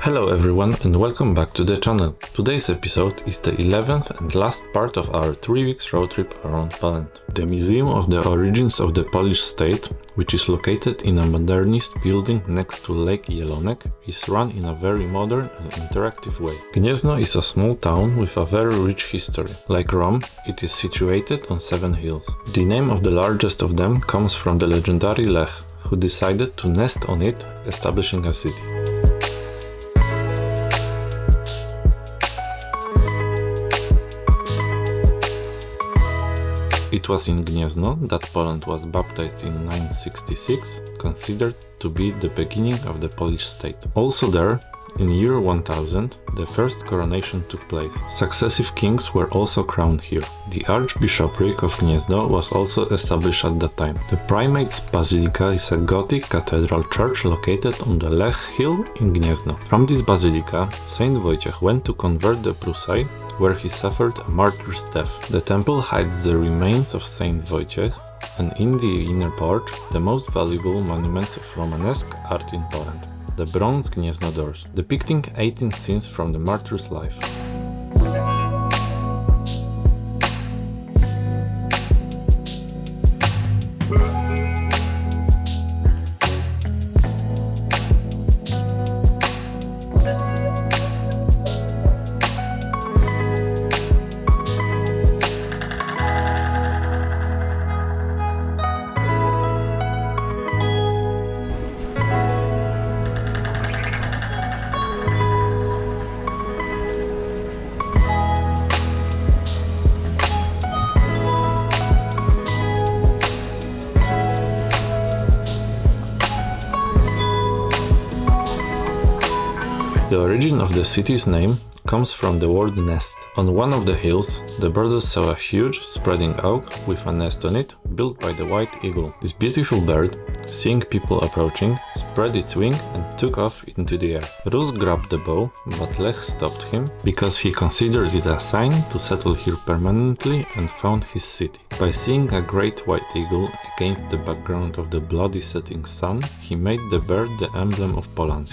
Hello everyone and welcome back to the channel. Today's episode is the 11th and last part of our 3 weeks road trip around Poland. The Museum of the Origins of the Polish State, which is located in a modernist building next to Lake Jelonek, is run in a very modern and interactive way. Gniezno is a small town with a very rich history. Like Rome, it is situated on 7 hills. The name of the largest of them comes from the legendary Lech, who decided to nest on it, establishing a city. It was in Gniezno that Poland was baptized in 966, considered to be the beginning of the Polish state. Also there, in year 1000, the first coronation took place. Successive kings were also crowned here. The Archbishopric of Gniezno was also established at that time. The Primate's Basilica is a Gothic cathedral church located on the Lech Hill in Gniezno. From this basilica, Saint Wojciech went to convert the Prusai, where he suffered a martyr's death. The temple hides the remains of Saint Wojciech, and in the inner porch, the most valuable monuments of Romanesque art in Poland. The bronze Gniezno doors, depicting 18 scenes from the martyr's life. The origin of the city's name comes from the word nest. On one of the hills, the birders saw a huge, spreading oak with a nest on it, built by the white eagle. This beautiful bird, seeing people approaching, spread its wing and took off into the air. Rus grabbed the bow, but Lech stopped him, because he considered it a sign to settle here permanently and found his city. By seeing a great white eagle against the background of the bloody setting sun, he made the bird the emblem of Poland.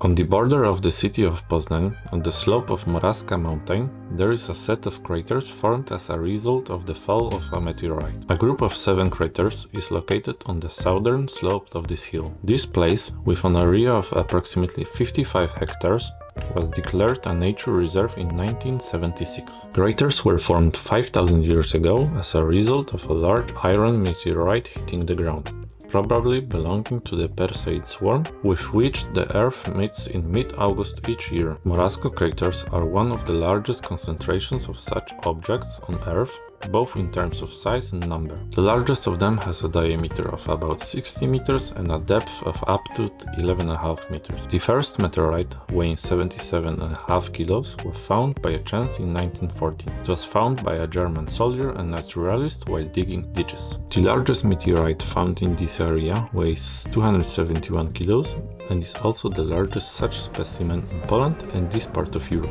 On the border of the city of Poznań, on the slope of Morawska mountain, there is a set of craters formed as a result of the fall of a meteorite. A group of 7 craters is located on the southern slope of this hill. This place, with an area of approximately 55 hectares, was declared a nature reserve in 1976. Craters were formed 5,000 years ago as a result of a large iron meteorite hitting the ground, probably belonging to the Perseid swarm, with which the Earth meets in mid-August each year. Morawsko craters are one of the largest concentrations of such objects on Earth, both in terms of size and number. The largest of them has a diameter of about 60 meters and a depth of up to 11.5 meters. The first meteorite, weighing 77.5 kilos, was found by a chance in 1914. It was found by a German soldier and naturalist while digging ditches. The largest meteorite found in this area weighs 271 kilos and is also the largest such specimen in Poland and this part of Europe.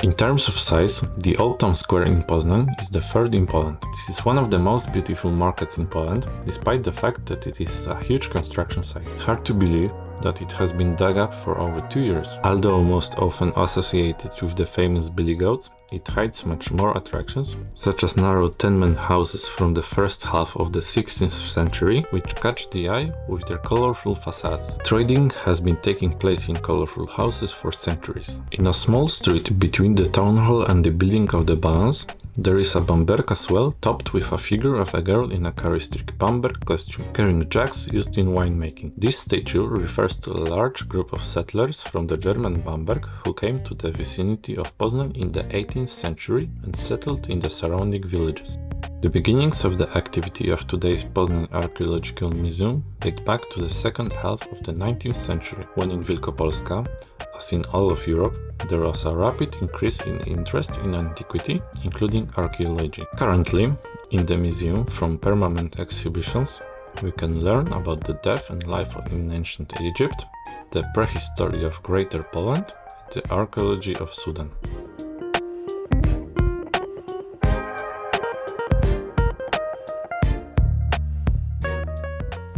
In terms of size, the Old Town Square in Poznań is the third in Poland. This is one of the most beautiful markets in Poland, despite the fact that it is a huge construction site. It's hard to believe that it has been dug up for over 2 years. Although most often associated with the famous Billy Goats, it hides much more attractions, such as narrow tenement houses from the first half of the 16th century, which catch the eye with their colorful facades. Trading has been taking place in colorful houses for centuries. In a small street between the town hall and the building of the balance, there is a Bamberka swell topped with a figure of a girl in a characteristic Bamberg costume, carrying jugs used in winemaking. This statue refers to a large group of settlers from the German Bamberg who came to the vicinity of Poznań in the 18th century and settled in the surrounding villages. The beginnings of the activity of today's Poznań Archaeological Museum date back to the second half of the 19th century, when in Wielkopolska, as in all of Europe, there was a rapid increase in interest in antiquity, including archaeology. Currently, in the museum, from permanent exhibitions we can learn about the death and life in ancient Egypt, the prehistory of Greater Poland, and the archaeology of Sudan.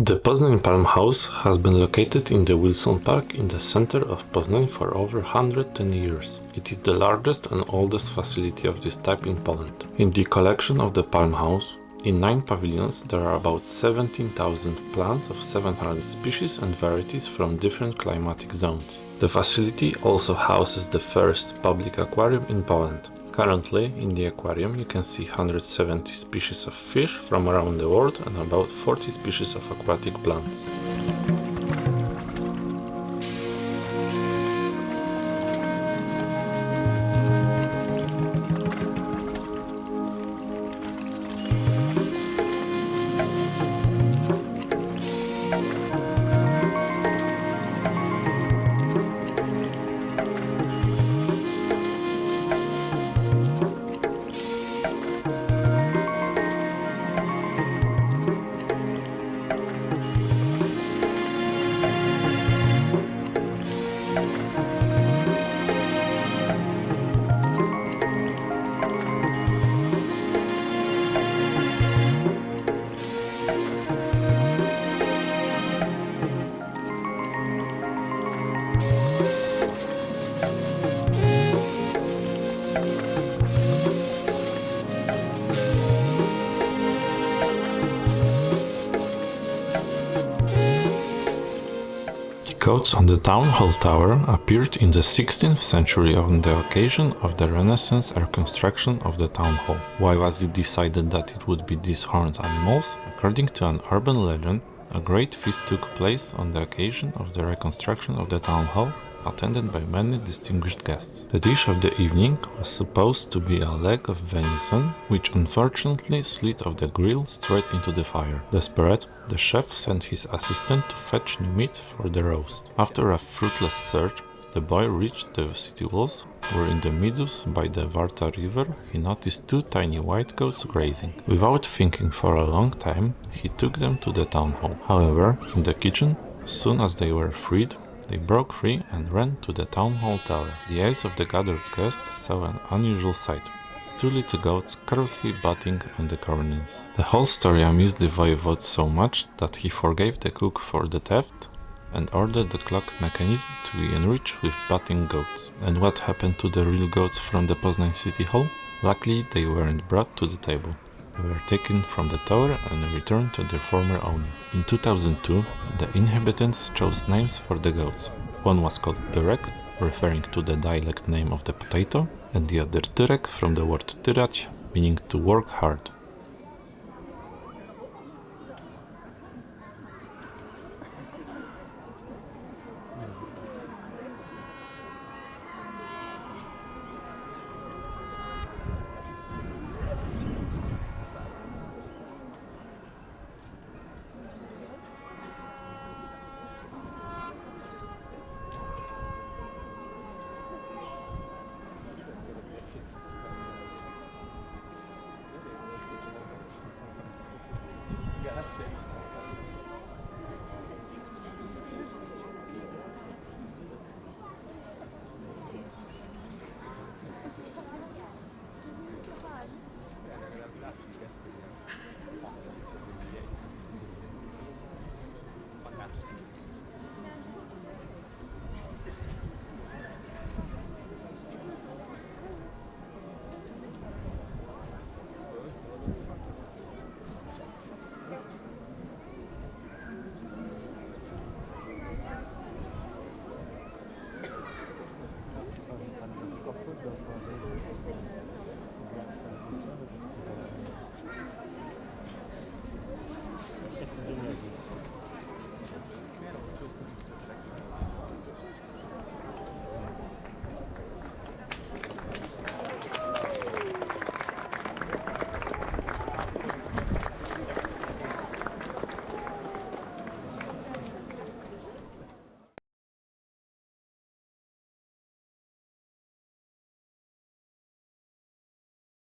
The Poznań Palm House has been located in the Wilson Park in the center of Poznań for over 110 years. It is the largest and oldest facility of this type in Poland. In the collection of the Palm House, in 9 pavilions, there are about 17,000 plants of 700 species and varieties from different climatic zones. The facility also houses the first public aquarium in Poland. Currently, in the aquarium you can see 170 species of fish from around the world and about 40 species of aquatic plants. Goats on the Town Hall Tower appeared in the 16th century on the occasion of the Renaissance reconstruction of the Town Hall. Why was it decided that it would be these horned animals? According to an urban legend, a great feast took place on the occasion of the reconstruction of the Town Hall, attended by many distinguished guests. The dish of the evening was supposed to be a leg of venison, which unfortunately slid off the grill straight into the fire. Desperate, the chef sent his assistant to fetch new meat for the roast. After a fruitless search, the boy reached the city walls, where in the meadows by the Warta River he noticed 2 tiny white goats grazing. Without thinking for a long time, he took them to the town hall. However, in the kitchen, as soon as they were freed, they broke free and ran to the town hall tower. The eyes of the gathered guests saw an unusual sight. 2 little goats carelessly butting on the corners. The whole story amused the voivode so much that he forgave the cook for the theft and ordered the clock mechanism to be enriched with butting goats. And what happened to the real goats from the Poznań City Hall? Luckily, they weren't brought to the table. They were taken from the tower and returned to their former owner. In 2002, the inhabitants chose names for the goats. One was called Pyrek, referring to the dialect name of the potato, and the other Tyrek from the word tyrać, meaning to work hard.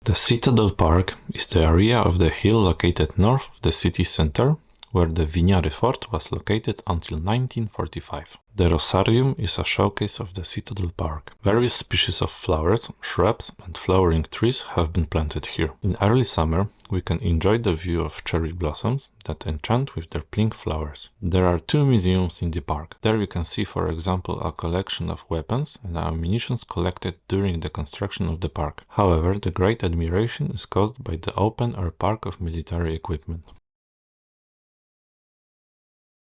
The Citadel Park is the area of the hill located north of the city center, where the Winiary fort was located until 1945. The Rosarium is a showcase of the Citadel Park. Various species of flowers, shrubs, and flowering trees have been planted here. In early summer, we can enjoy the view of cherry blossoms that enchant with their pink flowers. There are 2 museums in the park. There you can see, for example, a collection of weapons and ammunition collected during the construction of the park. However, the great admiration is caused by the open-air park of military equipment.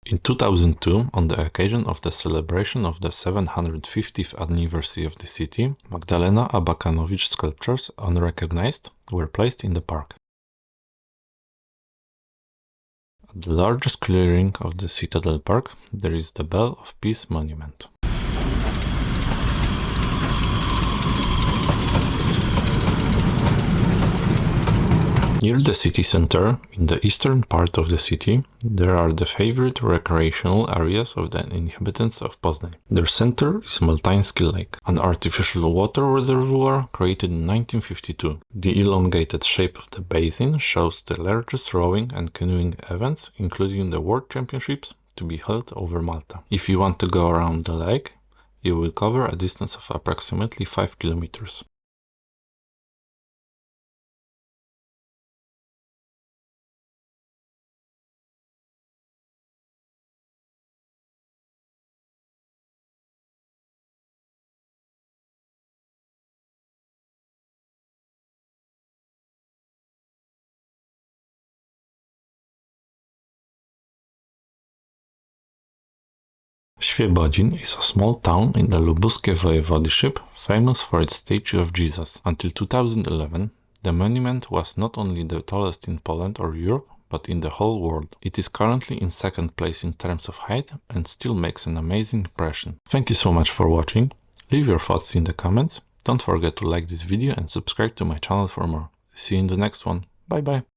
In 2002, on the occasion of the celebration of the 750th anniversary of the city, Magdalena Abakanowicz sculptures, unrecognized, were placed in the park. At the largest clearing of the Citadel Park, there is the Bell of Peace monument. Near the city center, in the eastern part of the city, there are the favorite recreational areas of the inhabitants of Poznań. Their center is Maltański Lake, an artificial water reservoir created in 1952. The elongated shape of the basin shows the largest rowing and canoeing events, including the World Championships, to be held over Malta. If you want to go around the lake, you will cover a distance of approximately 5 kilometers. Świebodzin is a small town in the Lubuskie voivodeship, famous for its statue of Jesus. Until 2011, the monument was not only the tallest in Poland or Europe, but in the whole world. It is currently in 2nd place in terms of height and still makes an amazing impression. Thank you so much for watching. Leave your thoughts in the comments. Don't forget to like this video and subscribe to my channel for more. See you in the next one. Bye bye.